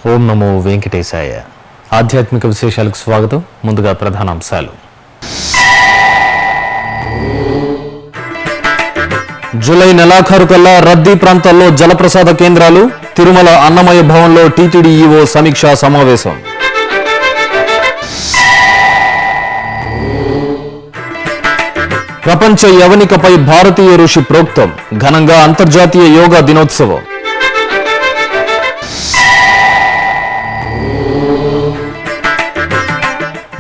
ఓం నమో వెంకటేశాయ. ఆధ్యాత్మిక విశేషాలకు స్వాగతం. ముందుగా ప్రధానాంశాలు. జూలై నెలాఖరు కల్లా రద్దీ ప్రాంతాల్లో జలప్రసాద కేంద్రాలు. తిరుమల అన్నమయ్య భవన్లో టీటీడీ ఈవో సమీక్షా సమావేశం. ప్రపంచ యవనికపై భారతీయ ఋషి ప్రోక్తం. ఘనంగా అంతర్జాతీయ యోగా దినోత్సవం.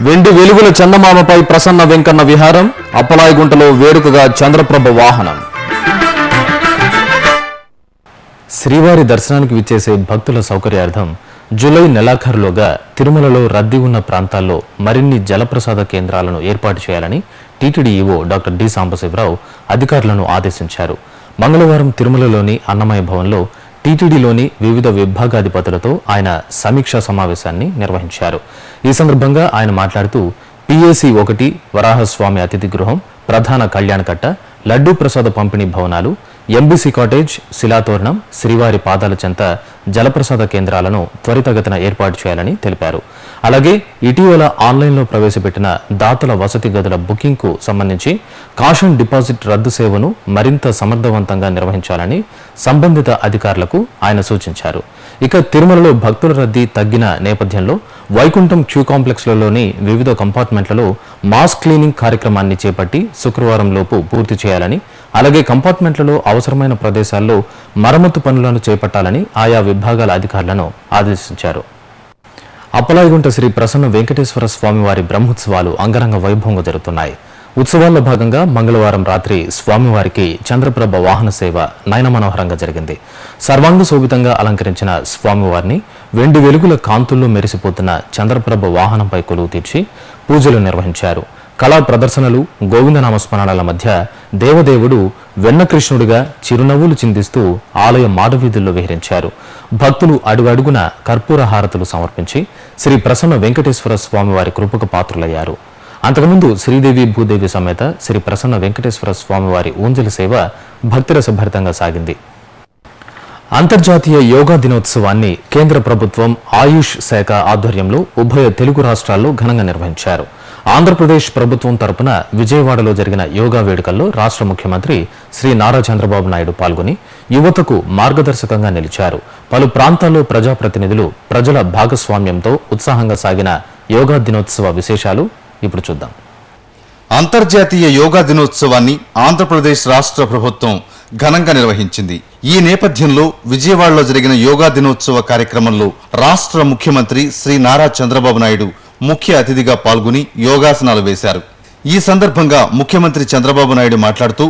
వెండి వెలుగుల చందమామపై ప్రసన్న వెంకన్న విహారం. అప్పలాయగుంటలో వేడుకగా చంద్రప్రభ వాహనం. శ్రీవారి దర్శనానికి విచ్చేసే భక్తుల సౌకర్యార్థం జూలై నెలాఖరులోగా తిరుమలలో రద్దీ ఉన్న ప్రాంతాల్లో మరిన్ని జలప్రసాద కేంద్రాలను ఏర్పాటు చేయాలని TTD EO doctor D Sambasivarao అధికారులను ఆదేశించారు. మంగళవారం తిరుమలలోని అన్నమయ్య భవన్లో టీటీడీలోని వివిధ విభాగాధిపతులతో ఆయన సమీక్షా సమావేశాన్ని నిర్వహించారు. ఈ సందర్భంగా ఆయన మాట్లాడుతూ పిఏసి 1 వరాహస్వామి అతిథి గృహం, ప్రధాన కళ్యాణకట్ట, లడ్డూ ప్రసాద పంపిణీ భవనాలు, ఎంబీసీ కాటేజ్, శిలాతోరణం, శ్రీవారి పాదాల చెంత జలప్రసాద కేంద్రాలను త్వరితగతిన ఏర్పాటు చేయాలని తెలిపారు. అలాగే ఇటీవల ఆన్లైన్లో ప్రవేశపెట్టిన దాతల వసతి గదుల బుకింగ్కు సంబంధించి కాషన్ డిపాజిట్ రద్దు సేవను మరింత సమర్థవంతంగా నిర్వహించాలని సంబంధిత అధికారులకు ఆయన సూచించారు. ఇక తిరుమలలో భక్తుల రద్దీ తగ్గిన నేపథ్యంలో వైకుంఠం క్యూ కాంప్లెక్స్లలోని వివిధ కంపార్ట్మెంట్లలో మాస్ క్లీనింగ్ కార్యక్రమాన్ని చేపట్టి శుక్రవారం లోపు పూర్తి చేయాలని, అలాగే కంపార్ట్మెంట్లలో అవసరమైన ప్రదేశాల్లో మరమ్మతు పనులను చేపట్టాలని ఆయా విభాగాల అధికారులను ఆదేశించారు. అప్పలాయగుంట శ్రీ ప్రసన్న వెంకటేశ్వర స్వామివారి బ్రహ్మోత్సవాలు అంగరంగ వైభవంగా జరుగుతున్నాయి. ఉత్సవాల్లో భాగంగా మంగళవారం రాత్రి స్వామివారికి చంద్రప్రభ వాహన సేవ నయనమనోహరంగా జరిగింది. సర్వాంగ శోభితంగా అలంకరించిన స్వామివారిని వెండి వెలుగుల కాంతుల్లో మెరిసిపోతున్న చంద్రప్రభ వాహనంపై కొలువు తీర్చి పూజలు నిర్వహించారు. కళా ప్రదర్శనలు, గోవిందనామస్మరణల మధ్య దేవదేవుడు వెన్నకృష్ణుడిగా చిరునవ్వులు చిందిస్తూ ఆలయ మాడవీధుల్లో విహరించారు. భక్తులు అడుగడుగున కర్పూర హారతులు సమర్పించి శ్రీ ప్రసన్న వెంకటేశ్వర స్వామివారి కృపకు పాత్రులయ్యారు. అంతకుముందు శ్రీదేవి భూదేవి సమేత శ్రీ ప్రసన్న వెంకటేశ్వర స్వామివారి ఊంజలి సేవ భక్తిరసభరితంగా సాగింది. అంతర్జాతీయ యోగా దినోత్సవాన్ని కేంద్ర ప్రభుత్వం ఆయుష్ శాఖ ఆధ్వర్యంలో ఉభయ తెలుగు రాష్ట్రాల్లో ఘనంగా నిర్వహించారు. ఆంధ్రప్రదేశ్ ప్రభుత్వం తరపున విజయవాడలో జరిగిన యోగా వేడుకల్లో రాష్ట్ర ముఖ్యమంత్రి శ్రీ నారా చంద్రబాబు నాయుడు పాల్గొని యువతకు మార్గదర్శకంగా నిలిచారు. పలు ప్రాంతాల్లో ప్రజాప్రతినిధులు ప్రజల భాగస్వామ్యంతో ఉత్సాహంగా సాగిన యోగా దినోత్సవ విశేషాలు ఇప్పుడు చూద్దాం. అంతర్జాతీయ యోగా దినోత్సవాన్ని ఆంధ్రప్రదేశ్ రాష్ట్ర ప్రభుత్వం ఘనంగా నిర్వహించింది. ఈ నేపథ్యంలో విజయవాడలో జరిగిన యోగా దినోత్సవ కార్యక్రమంలో రాష్ట్ర ముఖ్యమంత్రి శ్రీ నారా చంద్రబాబు నాయుడు ముఖ్య అతిథిగా పాల్గొని యోగాసనాలు వేశారు. ఈ సందర్భంగా ముఖ్యమంత్రి చంద్రబాబు నాయుడు మాట్లాడుతూ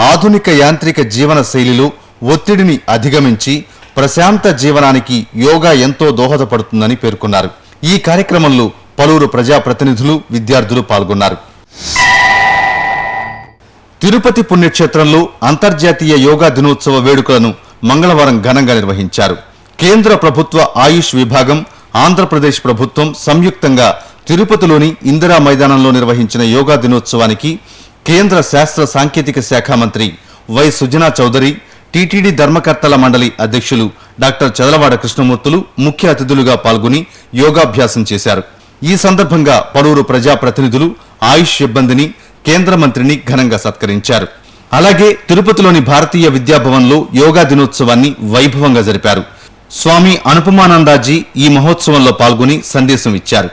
ఆధునిక యాంత్రిక జీవన శైలిలో ఒత్తిడిని అధిగమించి ప్రశాంత జీవనానికి యోగా ఎంతో దోహదపడుతుందని పేర్కొన్నారు. ఈ కార్యక్రమంలో పలువురు ప్రజాప్రతినిధులు, విద్యార్థులు పాల్గొన్నారు. తిరుపతి పుణ్యక్షేత్రంలో అంతర్జాతీయ యోగా దినోత్సవ వేడుకలను మంగళవారం ఘనంగా నిర్వహించారు. కేంద్ర ప్రభుత్వ ఆయుష్ విభాగం, ఆంధ్రప్రదేశ్ ప్రభుత్వం సంయుక్తంగా తిరుపతిలోని ఇందిరా మైదానంలో నిర్వహించిన యోగా దినోత్సవానికి కేంద్ర శాస్త్ర సాంకేతిక శాఖ మంత్రి వై సుజనా చౌదరి, టీటీడీ ధర్మకర్తల మండలి అధ్యక్షులు డాక్టర్ చదలవాడ కృష్ణమూర్తులు ముఖ్య అతిథులుగా పాల్గొని యోగాభ్యాసం చేశారు. ఈ సందర్భంగా పలువురు ప్రజాప్రతినిధులు ఆయుష్ సిబ్బందిని, కేంద్ర మంత్రిని ఘనంగా సత్కరించారు. అలాగే తిరుపతిలోని భారతీయ విద్యాభవన్లో యోగా దినోత్సవాన్ని వైభవంగా జరిపారు. స్వామి అనుపమానందాజీ ఈ మహోత్సవంలో పాల్గొని సందేశం ఇచ్చారు.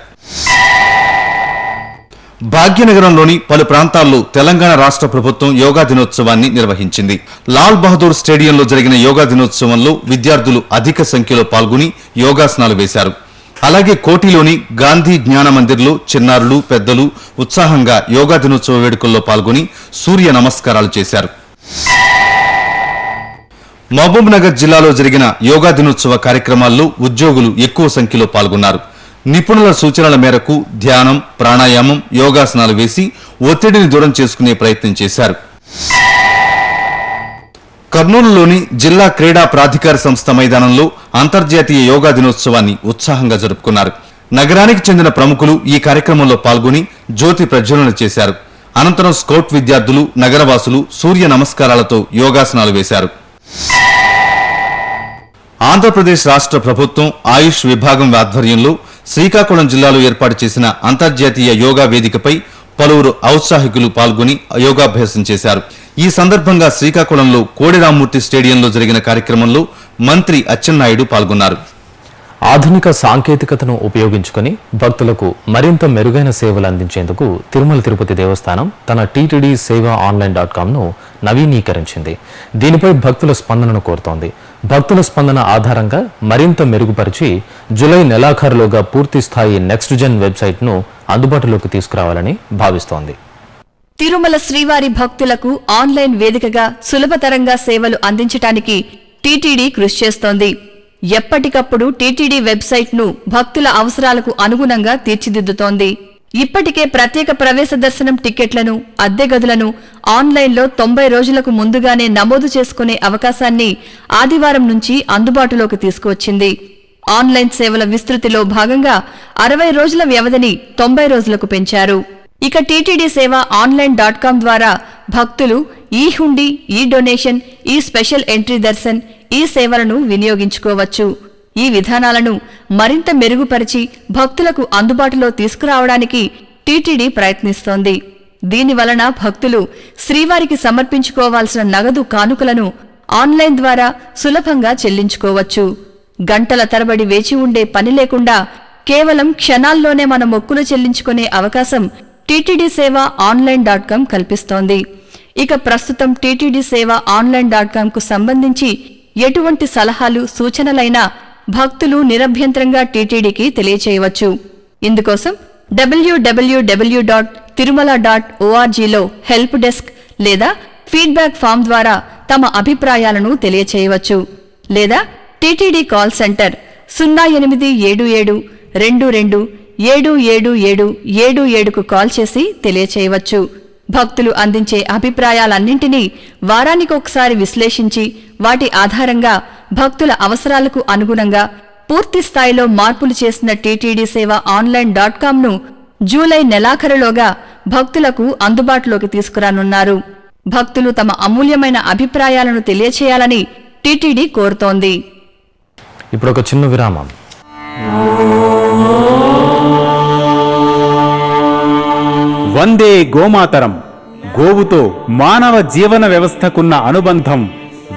భాగ్యనగరంలోని పలు ప్రాంతాల్లో తెలంగాణ రాష్ట్ర ప్రభుత్వం యోగా దినోత్సవాన్ని నిర్వహించింది. లాల్ బహదూర్ స్టేడియంలో జరిగిన యోగా దినోత్సవంలో విద్యార్థులు అధిక సంఖ్యలో పాల్గొని యోగాసనాలు వేశారు. అలాగే కోటిలోని గాంధీ జ్ఞాన మందిర్లో చిన్నారులు, పెద్దలు ఉత్సాహంగా యోగా దినోత్సవ వేడుకల్లో పాల్గొని సూర్య నమస్కారాలు చేశారు. మహబూబ్ నగర్ జిల్లాలో జరిగిన యోగా దినోత్సవ కార్యక్రమాల్లో ఉద్యోగులు ఎక్కువ సంఖ్యలో పాల్గొన్నారు. నిపుణుల సూచనల మేరకు ధ్యానం, ప్రాణాయామం, యోగాసనాలు వేసి ఒత్తిడిని దూరం చేసుకునే ప్రయత్నం చేశారు. కర్నూలులోని జిల్లా క్రీడా ప్రాధికార సంస్థ మైదానంలో అంతర్జాతీయ యోగా దినోత్సవాన్ని ఉత్సాహంగా జరుపుకున్నారు. నగరానికి చెందిన ప్రముఖులు ఈ కార్యక్రమంలో పాల్గొని జ్యోతి ప్రజ్వలన చేశారు. అనంతరం స్కౌట్ విద్యార్థులు, నగరవాసులు సూర్య నమస్కారాలతో యోగాసనాలు వేశారు. ఆంధ్రప్రదేశ్ రాష్ట్ర ప్రభుత్వం ఆయుష్ విభాగం ఆధ్వర్యంలో శ్రీకాకుళం జిల్లాలో ఏర్పాటు చేసిన అంతర్జాతీయ యోగా వేదికపై పలువురు ఔత్సాహికులు పాల్గొని యోగాభ్యాసం చేశారు. ఈ సందర్భంగా శ్రీకాకుళంలో కోడిరామ్మూర్తి స్టేడియంలో జరిగిన కార్యక్రమంలో మంత్రి అచ్చెన్నాయుడు పాల్గొన్నారు. ఆధునిక సాంకేతికతను ఉపయోగించుకొని భక్తులకు మరింత మెరుగైన సేవలు అందించేందుకు తిరుమల తిరుపతి దేవస్థానం తన టీటీడీ సేవ ఆన్లైన్.com ను నవీకరించింది. దీనిపై భక్తుల స్పందనను కోరుతోంది. భక్తుల స్పందన ఆధారంగా మరింత మెరుగుపరిచి జూలై నెలాఖరులోగా పూర్తి స్థాయి నెక్స్ట్ జెన్ వెబ్సైట్ను అందుబాటులోకి తీసుకురావాలని భావిస్తోంది. తిరుమల శ్రీవారి భక్తులకు ఆన్లైన్ వేదికగా సులభతరంగా సేవలు అందించడానికి టీటీడీ కృషి చేస్తోంది. ఎప్పటికప్పుడు టీటీడీ వెబ్సైట్ను భక్తుల అవసరాలకు అనుగుణంగా తీర్చిదిద్దుతోంది. ఇప్పటికే ప్రత్యేక ప్రవేశ దర్శనం టిక్కెట్లను, అద్దె గదులను ఆన్లైన్లో 90 రోజులకు ముందుగానే నమోదు చేసుకునే అవకాశాన్ని ఆదివారం నుంచి అందుబాటులోకి తీసుకువచ్చింది. ఆన్లైన్ సేవల విస్తృతిలో భాగంగా 60 రోజుల వ్యవధిని 90 రోజులకు పెంచారు. ఇక టీటీడీ సేవ ఆన్లైన్.com ద్వారా భక్తులు ఈ హుండీ, ఈ డొనేషన్, ఈ స్పెషల్ ఎంట్రీ దర్శన్, ఈ సేవలను వినియోగించుకోవచ్చు. ఈ విధానాలను మరింత మెరుగుపరిచి భక్తులకు అందుబాటులో తీసుకురావడానికి టీటీడీ ప్రయత్నిస్తోంది. దీనివలన భక్తులు శ్రీవారికి సమర్పించుకోవాల్సిన నగదు కానుకలను ఆన్లైన్ ద్వారా సులభంగా చెల్లించుకోవచ్చు. గంటల తరబడి వేచి ఉండే పని లేకుండా కేవలం క్షణాల్లోనే మన మొక్కులు చెల్లించుకునే అవకాశం టీటీడీ సేవ ఆన్లైన్.com కల్పిస్తోంది. ఇక ప్రస్తుతం టీటీడీ సేవ ఆన్లైన్.com సంబంధించి ఎటువంటి సలహాలు, సూచనలైనా భక్తులు నిరభ్యంతరంగా టీటీడీకి తెలియచేయవచ్చు. ఇందుకోసం www.tirumala.orgలో హెల్ప్ డెస్క్ లేదా ఫీడ్బ్యాక్ ఫామ్ ద్వారా తమ అభిప్రాయాలను తెలియచేయవచ్చు. లేదా టీటీడీ కాల్ సెంటర్ 0877227777కు కాల్ చేసి తెలియచేయవచ్చు. భక్తులు అందించే అభిప్రాయాలన్నింటినీ వారానికొకసారి విశ్లేషించి వాటి ఆధారంగా భక్తుల అవసరాలకు అనుగుణంగా పూర్తి స్థాయిలో మార్పులు చేసిన టీటీడీ సేవ ఆన్లైన్.com ను జూలై నెలాఖరులోగా భక్తులకు అందుబాటులోకి తీసుకురానున్నారు. భక్తులు తమ అమూల్యమైన అభిప్రాయాలను తెలియచేయాలని టీటీడీ కోరుతోంది. ఇప్పుడు ఒక చిన్న విరామం. వందే గోమాతరం. గోవుతో మానవ జీవన వ్యవస్థకున్న అనుబంధం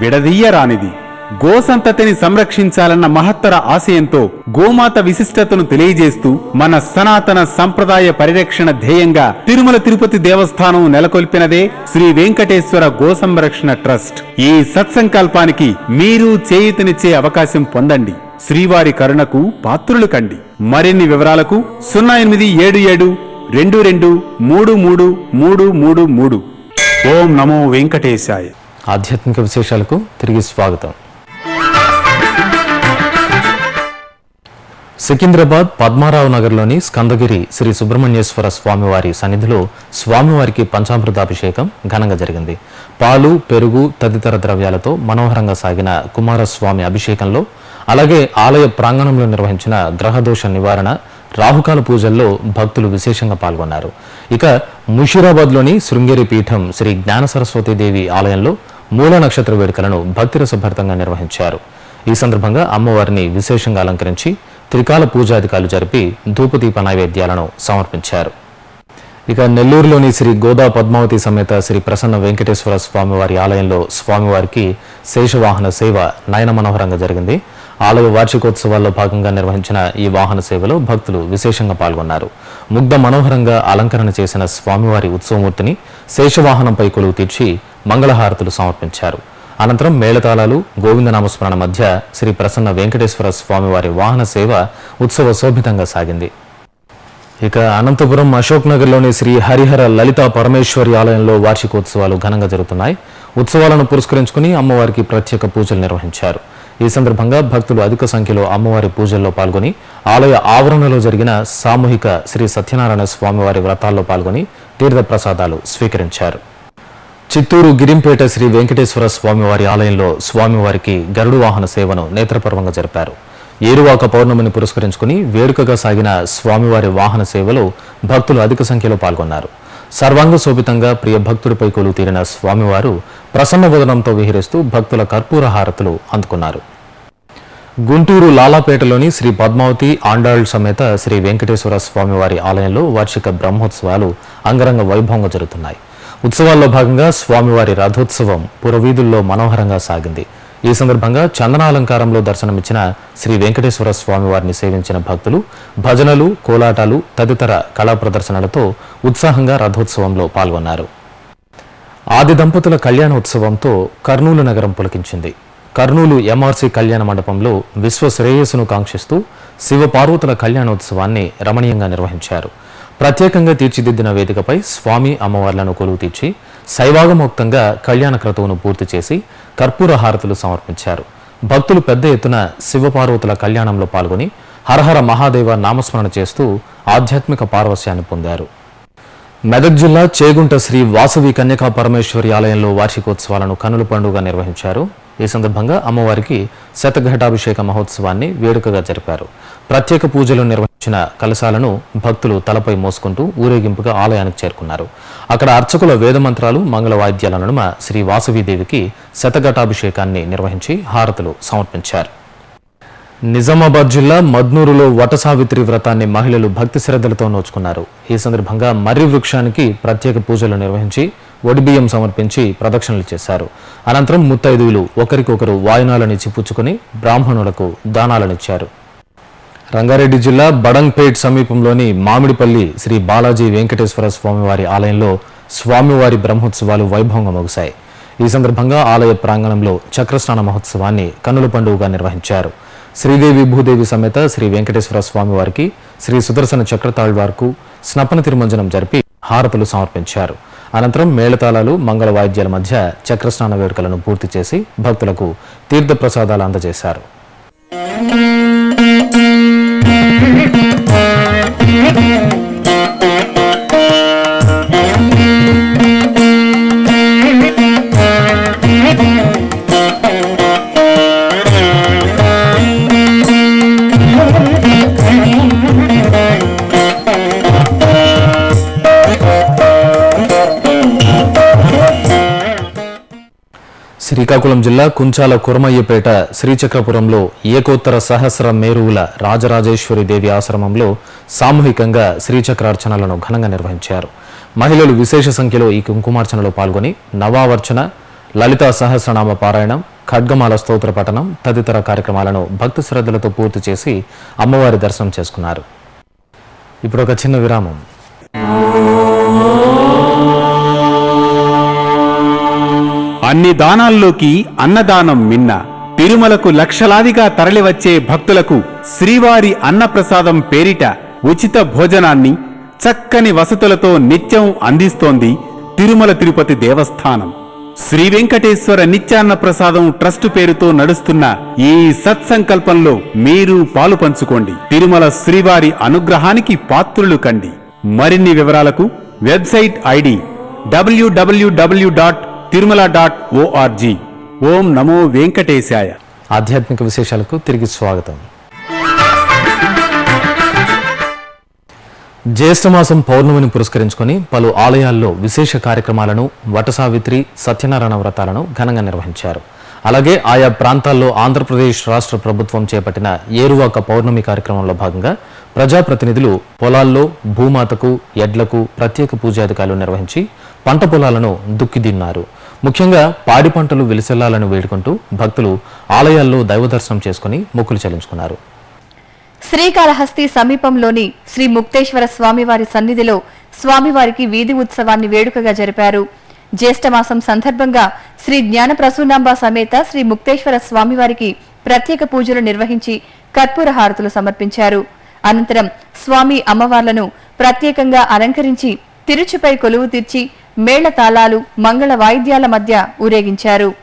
విడదీయరానిది. గోసంతతిని సంరక్షించాలన్న మహత్తర ఆశయంతో గోమాత విశిష్టతను తెలియజేస్తూ మన సనాతన సంప్రదాయ పరిరక్షణ ధ్యేయంగా తిరుమల తిరుపతి దేవస్థానం నెలకొల్పినదే శ్రీ వెంకటేశ్వర గో సంరక్షణ ట్రస్ట్. ఈ సత్సంకల్పానికి మీరు చేయూతనిచ్చే అవకాశం పొందండి. శ్రీవారి కరుణకు పాత్రులు కండి. మరిన్ని వివరాలకు 087722333333. ఓం నమో వెంకటేశాయ. ఆధ్యాత్మిక విశేషాలకు తిరిగి స్వాగతం. సికింద్రాబాద్ పద్మారావు నగర్లోని స్కందగిరి శ్రీ సుబ్రహ్మణ్యేశ్వర స్వామివారి సన్నిధిలో స్వామివారికి పంచామృతాభిషేకం ఘనంగా జరిగింది. పాలు, పెరుగు తదితర ద్రవ్యాలతో మనోహరంగా సాగిన కుమారస్వామి అభిషేకంలో, అలాగే ఆలయ ప్రాంగణంలో నిర్వహించిన గ్రహదోష నివారణ, రాహుకాల పూజల్లో భక్తులు విశేషంగా పాల్గొన్నారు. ఇక ముషీరాబాద్లోని శృంగేరి పీఠం శ్రీ జ్ఞాన సరస్వతీదేవి ఆలయంలో మూల నక్షత్ర వేడుకలను భక్తిరసభరితంగా నిర్వహించారు. ఈ సందర్భంగా అమ్మవారిని విశేషంగా అలంకరించి త్రికాల పూజాధికారులు జరిపి ధూపదీప నైవేద్యాలను సమర్పించారు. ఇక నెల్లూరులోని శ్రీ గోదా పద్మావతి సమేత శ్రీ ప్రసన్న వెంకటేశ్వర స్వామివారి ఆలయంలో స్వామివారికి శేషవాహన సేవ నయన మనోహరంగా జరిగింది. ఆలయ వార్షికోత్సవాల్లో భాగంగా నిర్వహించిన ఈ వాహన సేవలో భక్తులు విశేషంగా పాల్గొన్నారు. ముగ్ధ మనోహరంగా అలంకరణ చేసిన స్వామివారి ఉత్సవమూర్తిని శేషవాహనంపై కొలువు తీర్చి మంగళహారతులు సమర్పించారు. అనంతరం మేళతాళాలు, గోవిందనామస్మరణ మధ్య శ్రీ ప్రసన్న వెంకటేశ్వర స్వామివారి వాహన సేవ ఉత్సవ శోభితంగా సాగింది. ఇక అనంతపురం అశోక్ నగర్లోని శ్రీ హరిహర లలితా పరమేశ్వరి ఆలయంలో వార్షికోత్సవాలు ఘనంగా జరుగుతున్నాయి. ఉత్సవాలను పురస్కరించుకుని అమ్మవారికి ప్రత్యేక పూజలు నిర్వహించారు. ఈ సందర్భంగా భక్తులు అధిక సంఖ్యలో అమ్మవారి పూజల్లో పాల్గొని ఆలయ ఆవరణలో జరిగిన సామూహిక శ్రీ సత్యనారాయణ స్వామివారి వ్రతాల్లో పాల్గొని తీర్థ ప్రసాదాలు స్వీకరించారు. చిత్తూరు గిరింపేట శ్రీ వెంకటేశ్వర స్వామివారి ఆలయంలో స్వామివారికి గరుడు వాహన సేవను నేత్రపర్వంగా జరిపారు. ఏరువాక పౌర్ణమిని పురస్కరించుకుని వేడుకగా సాగిన స్వామివారి వాహన సేవలో భక్తులు అధిక సంఖ్యలో పాల్గొన్నారు. సర్వాంగ శోభితంగా ప్రియ భక్తుడిపై కొలువు తీరిన స్వామివారు ప్రసన్న వదనంతో విహరిస్తూ భక్తుల కర్పూర హారతులు అందుకున్నారు. గుంటూరు లాలాపేటలోని శ్రీ పద్మావతి ఆండాళ్ సమేత శ్రీ వెంకటేశ్వర స్వామివారి ఆలయంలో వార్షిక బ్రహ్మోత్సవాలు అంగరంగ వైభవంగా జరుగుతున్నాయి. ఉత్సవాల్లో భాగంగా స్వామివారి రథోత్సవం పురవీధుల్లో మనోహరంగా సాగింది. ఈ సందర్భంగా చందనాలంకారంలో దర్శనమిచ్చిన శ్రీ వెంకటేశ్వర స్వామివారిని సేవించిన భక్తులు భజనలు, కోలాటాలు తదితర కళా ప్రదర్శనలతో ఉత్సాహంగా రథోత్సవంలో పాల్గొన్నారు. ఆది దంపతుల కళ్యాణోత్సవంతో కర్నూలు నగరం పులకించింది. కర్నూలు ఎంఆర్సీ కళ్యాణ మండపంలో విశ్వ శ్రేయస్సును కాంక్షిస్తూ శివపార్వతుల కళ్యాణోత్సవాన్ని రమణీయంగా నిర్వహించారు. ప్రత్యేకంగా తీర్చిదిద్దిన వేదికపై స్వామి అమ్మవార్లను కొలువు తీర్చి శైవాగమోక్తంగా కళ్యాణ క్రతువును పూర్తి చేసి కర్పూర హారతులు సమర్పించారు. భక్తులు పెద్ద ఎత్తున శివపార్వతుల కళ్యాణంలో పాల్గొని హరహర మహాదేవ నామస్మరణ చేస్తూ ఆధ్యాత్మిక పారవస్యాన్ని పొందారు. మెదక్ జిల్లా చేగుంట శ్రీ వాసవి కన్యకా పరమేశ్వరి ఆలయంలో వార్షికోత్సవాలను కనుల పండుగ నిర్వహించారు. ఈ సందర్భంగా అమ్మవారికి శతఘటాభిషేక మహోత్సవాన్ని వేడుకగా జరిపారు. ప్రత్యేక పూజలు నిర్వహించిన కలశాలను భక్తులు తలపై మోసుకుంటూ ఊరేగింపుగా ఆలయానికి చేరుకున్నారు. అక్కడ అర్చకుల వేదమంత్రాలు, మంగళ వాయిద్యాల నడుమ శ్రీ వాసవీదేవికి శతఘటాభిషేకాన్ని నిర్వహించి హారతులు సమర్పించారు. నిజామాబాద్ జిల్లా మద్నూరులో వటసావిత్రి వ్రతాన్ని మహిళలు భక్తి శ్రద్ధలతో నోచుకున్నారు. ఈ సందర్భంగా మర్రి వృక్షానికి ప్రత్యేక పూజలు నిర్వహించి ఒడిబియ్యం సమర్పించి ప్రదక్షిణలు చేశారు. అనంతరం ముత్తైదువులు ఒకరికొకరు వాయినాలనిచ్చి పుచ్చుకుని బ్రాహ్మణులకు దానాలనిచ్చారు. రంగారెడ్డి జిల్లా బడంగ్పేట్ సమీపంలోని మామిడిపల్లి శ్రీ బాలాజీ వెంకటేశ్వర స్వామివారి ఆలయంలో స్వామివారి బ్రహ్మోత్సవాలు వైభవంగా ముగిశాయి. ఈ సందర్భంగా ఆలయ ప్రాంగణంలో చక్రస్నాన మహోత్సవాన్ని కన్నుల పండుగగా నిర్వహించారు. శ్రీదేవి భూదేవి సమేత శ్రీ వెంకటేశ్వర స్వామివారికి శ్రీ సుదర్శన చక్రతాళ్వార్కు స్నపన తిరుమంజనం జరిపి హారతులు సమర్పించారు. అనంతరం మేళతాళాలు, మంగళ వాయిద్యాల మధ్య చక్రస్నాన వేడుకలను పూర్తి చేసి భక్తులకు తీర్థప్రసాదాలు అందజేశారు. శ్రీకాకుళం జిల్లా కుంచాల కురమయ్యపేట శ్రీచక్రపురంలో ఏకోత్తర సహస్ర మేరువుల రాజరాజేశ్వరి దేవి ఆశ్రమంలో సామూహికంగా శ్రీచక్రార్చనలను ఘనంగా నిర్వహించారు. మహిళలు విశేష సంఖ్యలో ఈ కుంకుమార్చనలో పాల్గొని నవావర్చన, లలితా సహస్రనామ పారాయణం, ఖడ్గమాల స్తోత్ర పఠనం తదితర కార్యక్రమాలను భక్తి శ్రద్ధలతో పూర్తి చేసి అమ్మవారి దర్శనం చేసుకున్నారు. ఇప్పుడు ఒక చిన్న విరామం. అన్ని దానాల్లోకి అన్నదానం మిన్న. తిరుమలకు లక్షలాదిగా తరలివచ్చే భక్తులకు శ్రీవారి అన్నప్రసాదం పేరిట ఉచిత భోజనాన్ని, చక్కని వసతులతో నిత్యం అందిస్తోంది తిరుమల తిరుపతి దేవస్థానం. శ్రీ వెంకటేశ్వర నిత్యాన్న ప్రసాదం ట్రస్ట్ పేరుతో నడుస్తున్న ఈ సత్సంకల్పంలో మీరు పాలు పంచుకోండి. తిరుమల శ్రీవారి అనుగ్రహానికి పాత్రులు కండి. మరిన్ని వివరాలకు వెబ్సైట్ ఐడి www.tirumala.org. ఓం నమో వెంకటేశాయ. ఆధ్యాత్మిక విశేషాలకు తిరిగి స్వాగతం. జ్యేష్ఠమాసం పౌర్ణమిని పురస్కరించుకొని పలు ఆలయాల్లో విశేష కార్యక్రమాలను, వటసావిత్రి, సత్యనారాయణ వ్రతాలను ఘనంగా నిర్వహించారు. అలాగే ఆయా ప్రాంతాల్లో ఆంధ్రప్రదేశ్ రాష్ట్ర ప్రభుత్వం చేపట్టిన ఏరువాక పౌర్ణమి కార్యక్రమంలో భాగంగా ప్రజాప్రతినిధులు పొలాల్లో భూమాతకు, ఎడ్లకు ప్రత్యేక పూజాధికారులు నిర్వహించి పంట పొలాలను దుక్కిదిన్నారు. ముఖ్యంగా పాడి పంటలు వెలిసెల్లాలని వేడుకుంటూ భక్తులు ఆలయాల్లో దైవదర్శనం చేసుకుని మొక్కులు చెల్లించుకున్నారు. శ్రీకాళహస్తి సమీపంలోని శ్రీ ముక్తేశ్వర స్వామివారి సన్నిధిలో స్వామివారికి వీధి ఉత్సవాన్ని వేడుకగా జరిపారు. జ్యేష్ఠమాసం సందర్భంగా శ్రీ జ్ఞాన ప్రసూనాంబ సమేత శ్రీ ముక్తేశ్వర స్వామివారికి ప్రత్యేక పూజలు నిర్వహించి కర్పూర హారతులు సమర్పించారు. అనంతరం స్వామి అమ్మవార్లను ప్రత్యేకంగా అలంకరించి తిరుచుపై కొలువు తీర్చి మేళ తాళాలు, మంగళ వాయిద్యాల మధ్య ఊరేగించారు.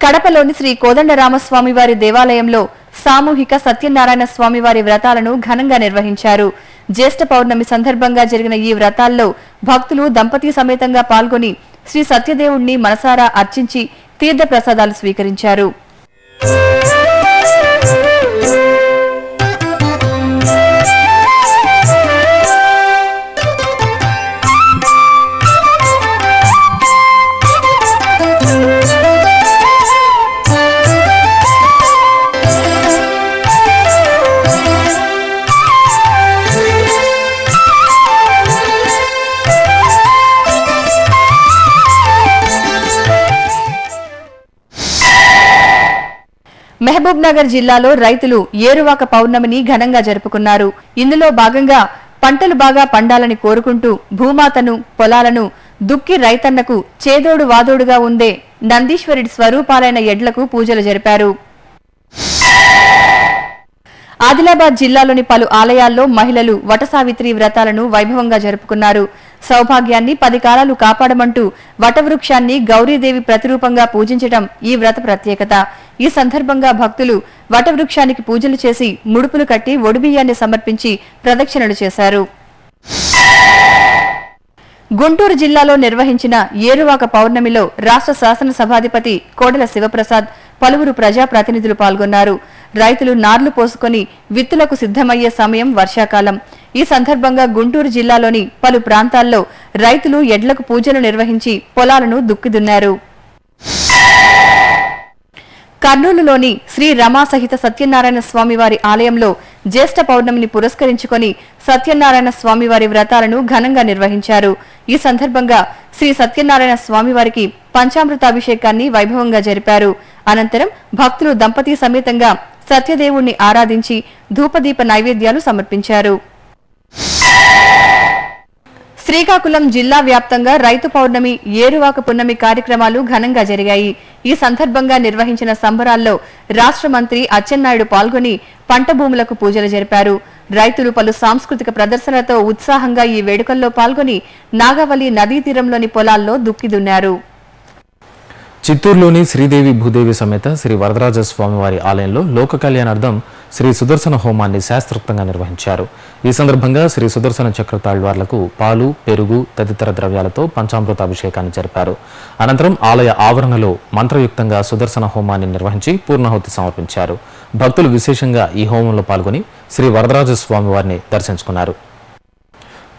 కడపలోని శ్రీ కోదండరామస్వామి వారి దేవాలయంలో సామూహిక సత్యనారాయణ స్వామివారి వ్రతాలను ఘనంగా నిర్వహించారు. జ్యేష్ఠ పౌర్ణమి సందర్భంగా జరిగిన ఈ వ్రతాల్లో భక్తులు దంపతి సమేతంగా పాల్గొని శ్రీ సత్యదేవుణ్ణి మనసారా అర్చించి తీర్థప్రసాదాలు స్వీకరించారు. మహబూబ్ నగర్ జిల్లాలో రైతులు ఏరువాక పౌర్ణమిని ఘనంగా జరుపుకున్నారు. ఇందులో భాగంగా పంటలు బాగా పండాలని కోరుకుంటూ భూమాతను, పొలాలను దుక్కి రైతన్నకు చేదోడు వాదోడుగా ఉండే నందీశ్వరుడి స్వరూపాలైన ఎడ్లకు పూజలు జరిపారు. ఆదిలాబాద్ జిల్లాలోని పలు ఆలయాల్లో మహిళలు వటసావిత్రి వ్రతాలను వైభవంగా జరుపుకున్నారు. సౌభాగ్యాన్ని 10 కాలాలు కాపాడమంటూ వటవృక్షాన్ని గౌరీదేవి ప్రతిరూపంగా పూజించడం ఈ వ్రత ప్రత్యేకత. ఈ సందర్భంగా భక్తులు వటవృక్షానికి పూజలు చేసి ముడుపులు కట్టి ఒడిబియ్యాన్ని సమర్పించి ప్రదక్షిణలు చేశారు. గుంటూరు జిల్లాలో నిర్వహించిన ఏరువాక పౌర్ణమిలో రాష్ట్ర శాసనసభాధిపతి కోడెల శివప్రసాద్, పలువురు ప్రజాప్రతినిధులు పాల్గొన్నారు. రైతులు నార్లు పోసుకొని విత్తులకు సిద్ధమయ్యే సమయం వర్షాకాలం. ఈ సందర్భంగా గుంటూరు జిల్లాలోని పలు ప్రాంతాల్లో రైతులు ఎడ్లకు పూజలు నిర్వహించి పొలాలను దుక్కిదున్నారు. కర్నూలులోని శ్రీ రమా సహిత సత్యనారాయణ స్వామివారి ఆలయంలో జ్యేష్ఠ పౌర్ణమిని పురస్కరించుకొని సత్యనారాయణ స్వామివారి వ్రతాలను ఘనంగా నిర్వహించారు. ఈ సందర్భంగా శ్రీ సత్యనారాయణ స్వామివారికి పంచామృతాభిషేకాన్ని వైభవంగా జరిపారు. అనంతరం భక్తులు దంపతి సమేతంగా సత్యదేవుణ్ణి ఆరాధించి ధూపదీప నైవేద్యాలు సమర్పించారు. శ్రీకాకుళం జిల్లా వ్యాప్తంగా రైతు పౌర్ణమి, ఏరువాక పున్నమి కార్యక్రమాలు ఘనంగా జరిగాయి. ఈ సందర్భంగా నిర్వహించిన సంబరాల్లో రాష్ట్ర మంత్రి అచ్చెన్నాయుడు పాల్గొని పంట భూములకు పూజలు జరిపారు. రైతులు పలు సాంస్కృతిక ప్రదర్శనలతో ఉత్సాహంగా ఈ వేడుకల్లో పాల్గొని నాగావళి నదీ తీరంలోని పొలాల్లో దుక్కిదున్నారు. చిత్తూరులోని శ్రీదేవి భూదేవి సమేత శ్రీ వరదరాజ స్వామివారి ఆలయంలో లోక కళ్యాణార్థం శ్రీ సుదర్శన హోమాన్ని శాస్త్రోక్తంగా నిర్వహించారు. ఈ సందర్భంగా శ్రీ సుదర్శన చక్ర తాళ్వార్లకు పాలు, పెరుగు తదితర ద్రవ్యాలతో పంచామృతాభిషేకాన్ని జరిపారు. అనంతరం ఆలయ ఆవరణలో మంత్రయుక్తంగా సుదర్శన హోమాన్ని నిర్వహించి పూర్ణాహుతి సమర్పించారు. భక్తులు విశేషంగా ఈ హోమంలో పాల్గొని శ్రీ వరదరాజ స్వామివారిని దర్శించుకున్నారు.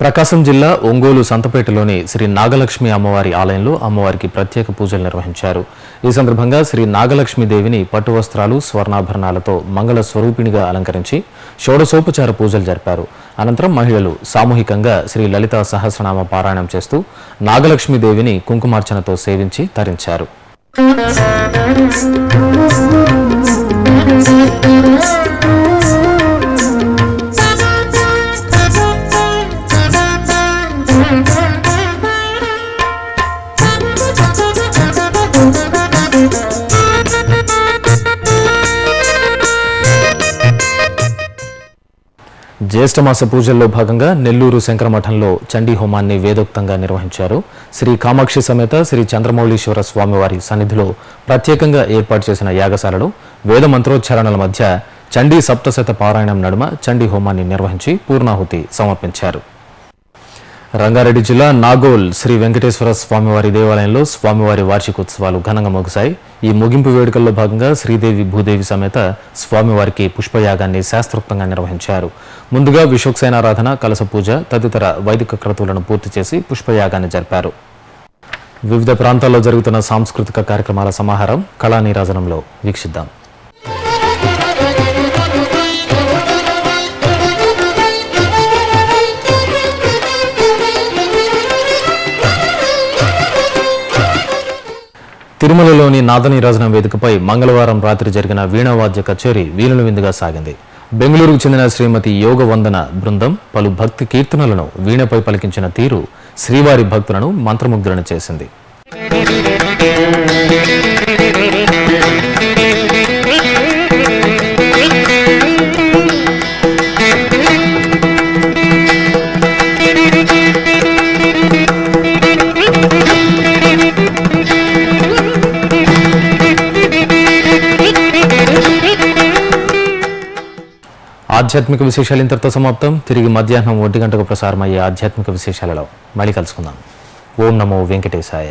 ప్రకాశం జిల్లా ఒంగోలు సంతపేటలోని శ్రీ నాగలక్ష్మి అమ్మవారి ఆలయంలో అమ్మవారికి ప్రత్యేక పూజలు నిర్వహించారు. ఈ సందర్భంగా శ్రీ నాగలక్ష్మీదేవిని పట్టు వస్త్రాలు, స్వర్ణాభరణాలతో మంగళ స్వరూపిణిగా అలంకరించి షోడశోపచార పూజలు జరిపారు. అనంతరం మహిళలు సామూహికంగా శ్రీ లలితా సహస్రనామ పారాయణం చేస్తూ నాగలక్ష్మీదేవిని కుంకుమార్చనతో సేవించి తరించారు. జ్యేష్ఠమాస పూజల్లో భాగంగా నెల్లూరు శంకరమఠంలో చండీ హోమాన్ని వేదోక్తంగా నిర్వహించారు. శ్రీ కామాక్షి సమేత శ్రీ చంద్రమౌళీశ్వర స్వామివారి సన్నిధిలో ప్రత్యేకంగా ఏర్పాటు చేసిన యాగశాలలో వేద మంత్రోచ్చారణల మధ్య చండీ సప్తశత పారాయణం నడుమ చండీ హోమాన్ని నిర్వహించి పూర్ణాహుతి సమర్పించారు. రంగారెడ్డి జిల్లా నాగోల్ శ్రీ వెంకటేశ్వర స్వామివారి దేవాలయంలో స్వామివారి వార్షికోత్సవాలు ఘనంగా ముగిశాయి. ఈ ముగింపు వేడుకల్లో భాగంగా శ్రీదేవి భూదేవి సమేత స్వామివారికి పుష్పయాగాన్ని శాస్త్రోక్తంగా నిర్వహించారు. ముందుగా విశ్వక్సేనారాధన, కలశ పూజ తదితర వైదిక క్రతువులను పూర్తి చేసి పుష్పయాగాన్ని జరిపారు. వివిధ ప్రాంతాల్లో జరుగుతున్న సాంస్కృతిక కార్యక్రమాల సమాహారం కళానీరాజనంలో వీక్షిద్దాం. తిరుమలలోని నాదనీరాజనం వేదికపై మంగళవారం రాత్రి జరిగిన వీణావాద్య కచేరీ వీణుల విందుగా సాగింది. బెంగళూరుకు చెందిన శ్రీమతి యోగవందన బృందం పలు భక్తి కీర్తనలను వీణపై పలికించిన తీరు శ్రీవారి భక్తులను మంత్రముగ్ధులను చేసింది. ఆధ్యాత్మిక విశేషాలు ఇంతటితో సమాప్తం. తిరిగి మధ్యాహ్నం 1 గంటకు ప్రసారమయ్యే ఆధ్యాత్మిక విశేషాలలో మళ్ళీ కలుసుకుందాం. ఓం నమో వెంకటేశాయ.